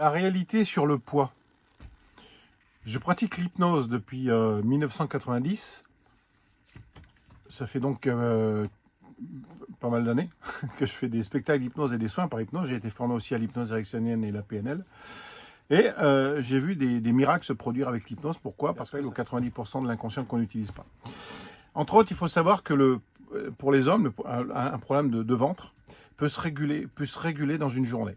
La réalité sur le poids. Je pratique l'hypnose depuis 1990. Ça fait donc pas mal d'années que je fais des spectacles d'hypnose et des soins par hypnose. J'ai été formé aussi à l'hypnose ericksonienne et la PNL. Et j'ai vu des miracles se produire avec l'hypnose. Pourquoi? Parce qu'il y a 90% de l'inconscient qu'on n'utilise pas. Entre autres, il faut savoir que pour les hommes, un problème de ventre peut se réguler dans une journée.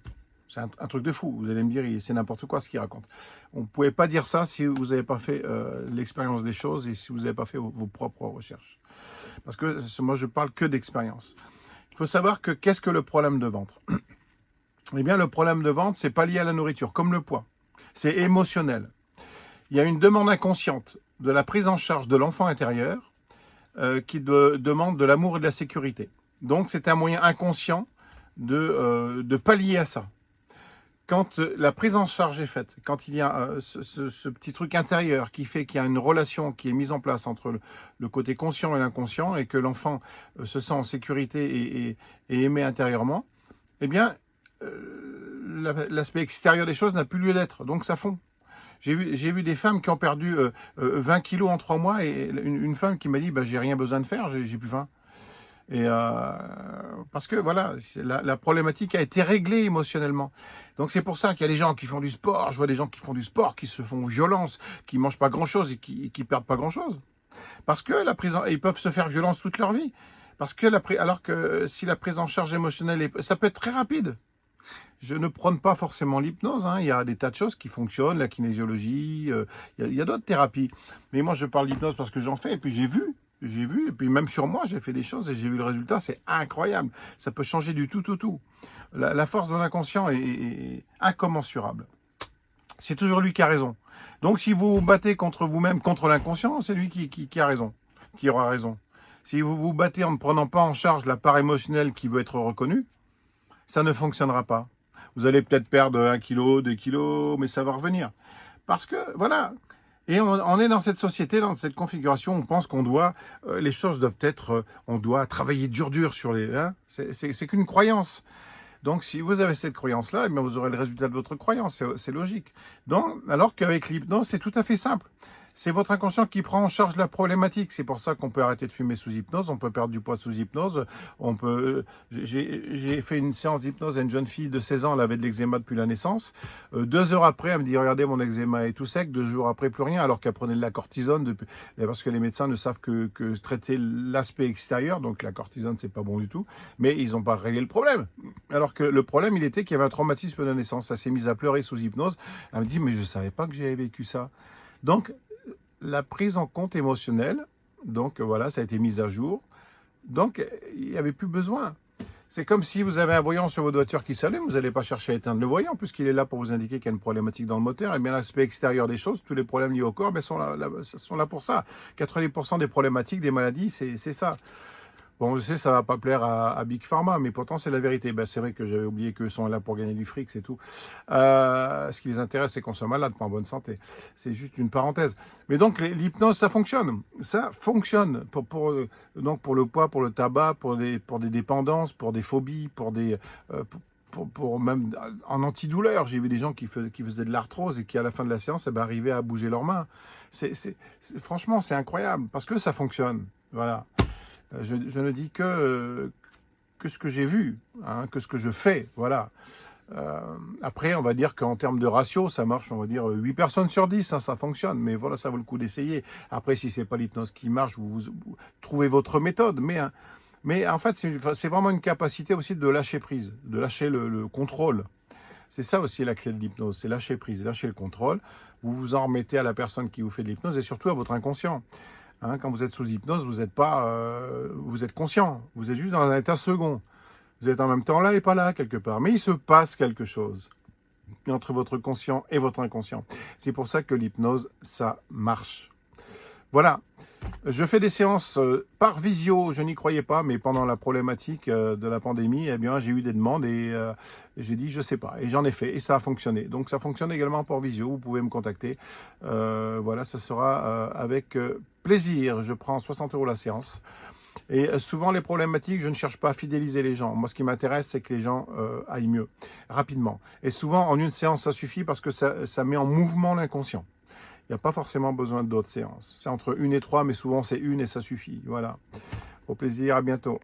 C'est un truc de fou. Vous allez me dire, c'est n'importe quoi ce qu'il raconte. On ne pouvait pas dire ça si vous n'avez pas fait l'expérience des choses et si vous n'avez pas fait vos propres recherches. Parce que moi, je parle que d'expérience. Il faut savoir que qu'est-ce que le problème de ventre? Eh bien, le problème de ventre, c'est pas lié à la nourriture, comme le poids. C'est émotionnel. Il y a une demande inconsciente de la prise en charge de l'enfant intérieur qui demande de l'amour et de la sécurité. Donc, c'est un moyen inconscient de pallier à ça. Quand la prise en charge est faite, quand il y a ce petit truc intérieur qui fait qu'il y a une relation qui est mise en place entre le côté conscient et l'inconscient et que l'enfant se sent en sécurité et aimé intérieurement, eh bien, l'aspect extérieur des choses n'a plus lieu d'être. Donc ça fond. J'ai vu des femmes qui ont perdu 20 kilos en 3 mois et une femme qui m'a dit bah, « j'ai rien besoin de faire, j'ai plus faim ». Et parce que voilà, la problématique a été réglée émotionnellement. Donc c'est pour ça qu'il y a des gens qui font du sport, je vois des gens qui font du sport, qui se font violence, qui mangent pas grand-chose et qui perdent pas grand-chose. Parce que ils peuvent se faire violence toute leur vie. Parce que alors que si la prise en charge émotionnelle, ça peut être très rapide. Je ne prône pas forcément l'hypnose, hein. Il y a des tas de choses qui fonctionnent, la kinésiologie, il y a d'autres thérapies. Mais moi je parle d'hypnose parce que j'en fais et puis j'ai vu, et puis même sur moi, j'ai fait des choses et j'ai vu le résultat, c'est incroyable. Ça peut changer du tout. La force de l'inconscient est incommensurable. C'est toujours lui qui a raison. Donc si vous vous battez contre vous-même, contre l'inconscient, c'est lui qui a raison, qui aura raison. Si vous vous battez en ne prenant pas en charge la part émotionnelle qui veut être reconnue, ça ne fonctionnera pas. Vous allez peut-être perdre 1 kilo, 2 kilos, mais ça va revenir. Parce que, voilà. Et on est dans cette société, dans cette configuration, on pense qu'on doit, les choses doivent être, on doit travailler dur sur les... Hein, c'est qu'une croyance. Donc, si vous avez cette croyance-là, eh bien, vous aurez le résultat de votre croyance, c'est logique. Donc, alors qu'avec l'hypnose, c'est tout à fait simple. C'est votre inconscient qui prend en charge la problématique. C'est pour ça qu'on peut arrêter de fumer sous hypnose, on peut perdre du poids sous hypnose. J'ai fait une séance d'hypnose à une jeune fille de 16 ans, elle avait de l'eczéma depuis la naissance. 2 heures après, elle me dit, regardez, mon eczéma est tout sec. 2 jours après, plus rien, alors qu'elle prenait de la cortisone parce que les médecins ne savent que traiter l'aspect extérieur. Donc la cortisone, c'est pas bon du tout. Mais ils n'ont pas réglé le problème. Alors que le problème, il était qu'il y avait un traumatisme de naissance. Ça s'est mise à pleurer sous hypnose. Elle me dit, mais je savais pas que j'avais vécu ça. Donc, la prise en compte émotionnelle, donc voilà, ça a été mis à jour. Donc, il n'y avait plus besoin. C'est comme si vous avez un voyant sur votre voiture qui s'allume, vous n'allez pas chercher à éteindre le voyant, puisqu'il est là pour vous indiquer qu'il y a une problématique dans le moteur. Et bien, l'aspect extérieur des choses, tous les problèmes liés au corps, sont là pour ça. 90% des problématiques, des maladies, c'est ça. Bon, je sais, ça va pas plaire à Big Pharma, mais pourtant, c'est la vérité. Ben, c'est vrai que j'avais oublié qu'eux sont là pour gagner du fric, c'est tout. Ce qui les intéresse, c'est qu'on soit malade, pas en bonne santé. C'est juste une parenthèse. Mais donc, l'hypnose, ça fonctionne. Ça fonctionne donc pour le poids, pour le tabac, pour des dépendances, pour des phobies, pour même en antidouleur. J'ai vu des gens qui faisaient de l'arthrose et qui, à la fin de la séance, arrivaient à bouger leurs mains. Franchement, c'est incroyable parce que ça fonctionne. Voilà. Je ne dis que ce que j'ai vu, hein, que ce que je fais, voilà. Après, on va dire qu'en termes de ratio, ça marche, on va dire 8 personnes sur 10, hein, ça fonctionne, mais voilà, ça vaut le coup d'essayer. Après, si c'est pas l'hypnose qui marche, vous trouvez votre méthode, mais en fait, c'est vraiment une capacité aussi de lâcher prise, de lâcher le contrôle. C'est ça aussi la clé de l'hypnose, c'est lâcher prise, lâcher le contrôle. Vous vous en remettez à la personne qui vous fait de l'hypnose et surtout à votre inconscient. Hein, quand vous êtes sous hypnose, vous êtes conscient. Vous êtes juste dans un état second. Vous êtes en même temps là et pas là, quelque part. Mais il se passe quelque chose entre votre conscient et votre inconscient. C'est pour ça que l'hypnose, ça marche. Voilà. Je fais des séances par visio, je n'y croyais pas, mais pendant la problématique de la pandémie, eh bien, j'ai eu des demandes et j'ai dit je sais pas. Et j'en ai fait et ça a fonctionné. Donc ça fonctionne également pour visio, vous pouvez me contacter. Voilà, ça sera avec plaisir. Je prends 60 € la séance. Et souvent, les problématiques, je ne cherche pas à fidéliser les gens. Moi, ce qui m'intéresse, c'est que les gens aillent mieux, rapidement. Et souvent, en une séance, ça suffit parce que ça met en mouvement l'inconscient. Il n'y a pas forcément besoin d'autres séances. C'est entre 1 et 3, mais souvent, c'est 1 et ça suffit. Voilà. Au plaisir, à bientôt.